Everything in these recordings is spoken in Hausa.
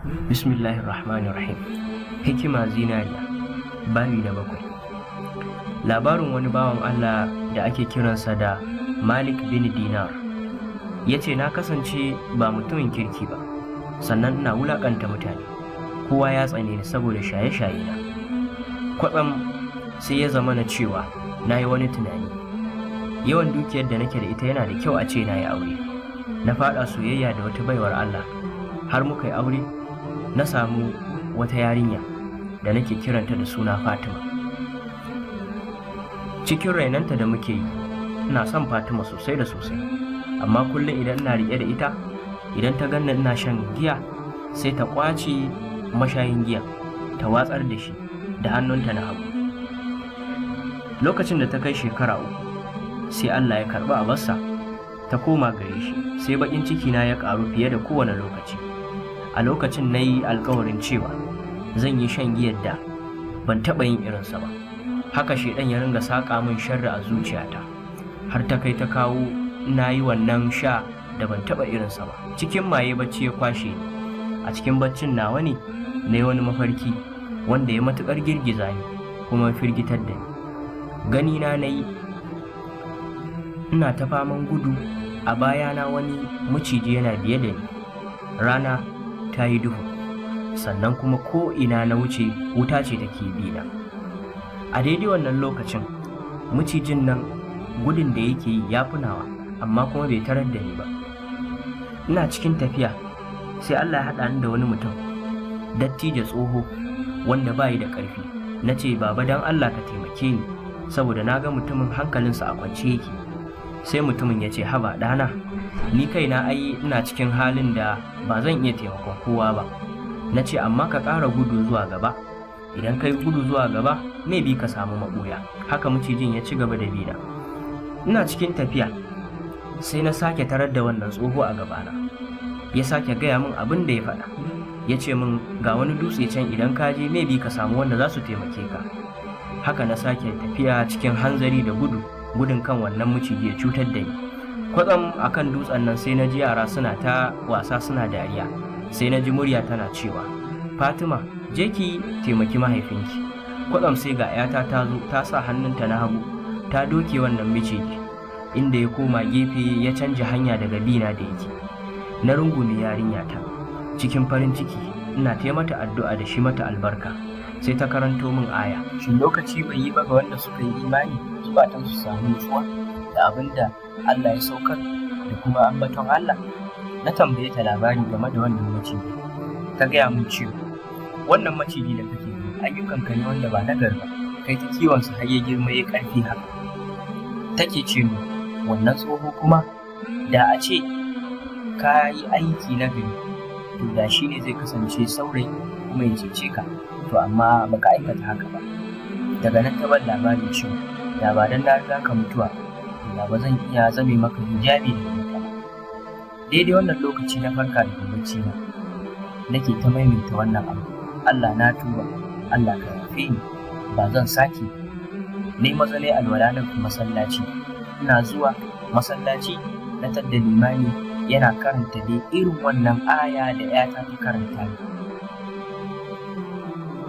Bismillahirrahmanirrahim. Hikima zinariya, babi na 7. Labarin wani bawan Allah da ake kiransa da Malik bin Dinar. Ya ce, na kasance ba mutumin kirki ba, sannan ina wulaƙanta mutane. Kowa ya tsane ni saboda shaye-shaye na. Kwatsam sai ya zama na cewa na yi wani tunani. Yawan dukiyar da nake da ita yana da kyau a ce na yi aure. Na faɗa soyayya da wata baiwar Allah, har muka yi aure. Na samu wata yarinya da nake kiranta da suna Fatima. Cikin rainanta da muke yi, ina son Fatima sosai da sosai, amma kullum idan ina riƙe da ita, idan ta ganna ina shan giya, sai ta ƙwace mashayin giya ta watsar da shi da hannunta na hagu. Lokacin da ta kai shekara 3, sai Allah ya karɓi abarsa, ta koma gare shi, sai baƙin ciki na ya ƙaru fiye da kowane lokaci. A lokacin na yi alkawarin cewa zan yi shan giyar da ban taɓa yin irinsa ba. Haka shaiɗan ya ringa saƙa min sharri a zuciyata, har ta kai ta kawo na yi wannan sha da ban taɓa irinsa ba. Cikin maye bacci ya kwashe ni. A cikin baccin nawa ne na yi wani mafarki wanda ya matuƙar girgiza ni kuma firgitar da ni. Gani na yi ina ta faman gudu, a bayana wani maciji yana biye da ni. Rana ta yi duhu, sannan kuma ko ina na wuce wuta ce take bi na. A daidai wannan lokacin macijin nan gudun da yake yi ya fi nawa, amma kuma bai tarar da ni ba. Ina cikin tafiya sai Allah ya haɗa ni da wani mutum, dattijo tsoho wanda bayi da ƙarfi. Na ce, baba dan Allah ka taimake ni, saboda na ga mutumin hankalinsa a kwance yake. Sai mutumin ya ce, haba ɗana, ni kaina ai ina cikin halin da ba zan iya taimakon kowa ba. Na ce, amma ka ƙara gudu zuwa gaba, idan ka yi gudu zuwa gaba me bi ka samu maɓoya. Haka macijin ya ci gaba da bina. Ina cikin tafiya sai na sake tarar da wannan tsoho a gabana. Ya sake gaya min abin da ya faɗa. Ya ce min, ga wani dutse can, idan ka je me bi ka samu wanda za su taimake ka. Haka na sake tafiya cikin hanzari da gudun kan wannan maciji ya cutar da ni. Kwatsam a kan dutsen nan sai na ji yara suna ta wasa suna dariya. Sai na ji murya tana cewa, Fatima, je ki taimaki mahaifinki. Kwatsam sai ga 'yata ta zo ta sa hannunta na hagu ta doke wannan maciji, inda ya koma gefe ya canja hanya daga bina da yake. Na rungume yarinyata cikin farin ciki, ina mata addu'a da shi mata albarka. Sai ta karanto min aya, shin lokaci bai yi ba ga wanda suka yi imani zukatan su samu nutsuwa da abin da Allah ya saukar da kuma ambaton Allah? Na tambaye ta labari game da wannan maciji. Ta gaya min cewa wannan maciji da kake yi ayyukanka ne wanda ba nagari ba, kai ta kiwonsa har ya girma ya ƙarfi haka. Take ce min, wannan tsoho kuma da a ce ka yi aiki na gari, to da shi ne zai kasance saurayi kuma ya cece ka, to amma baka aikata haka ba. Daga nan ta ban labarin cewa da ba dan na riga ka mutuwa, da ba zan iya zame maka hijabi da kanka ba. Daidai wannan lokaci na farka daga bacci na, nake ta maimaita wannan abu, Allah na tuba, Allah ka yafe ni, ba zan sake. Ne maza ne alwala na masallaci. Ina zuwa masallaci na tadda limami yana karanta dai irin wannan aya da 'yata ta karanta ni.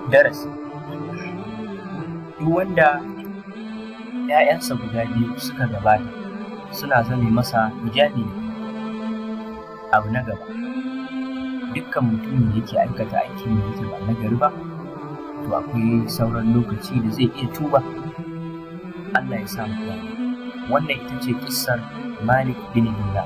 Darasi: duk wanda 'ya'yansa guda biyu suka gabata suna zame masa hijabi ne. Abu na gaba, dukkan mutumin da yake aikata aikin da yake ba nagari ba, to akwai sauran lokaci da zai iya tuba. Allah ya samu. Wannan ita ce kissar Malik bin Dinar.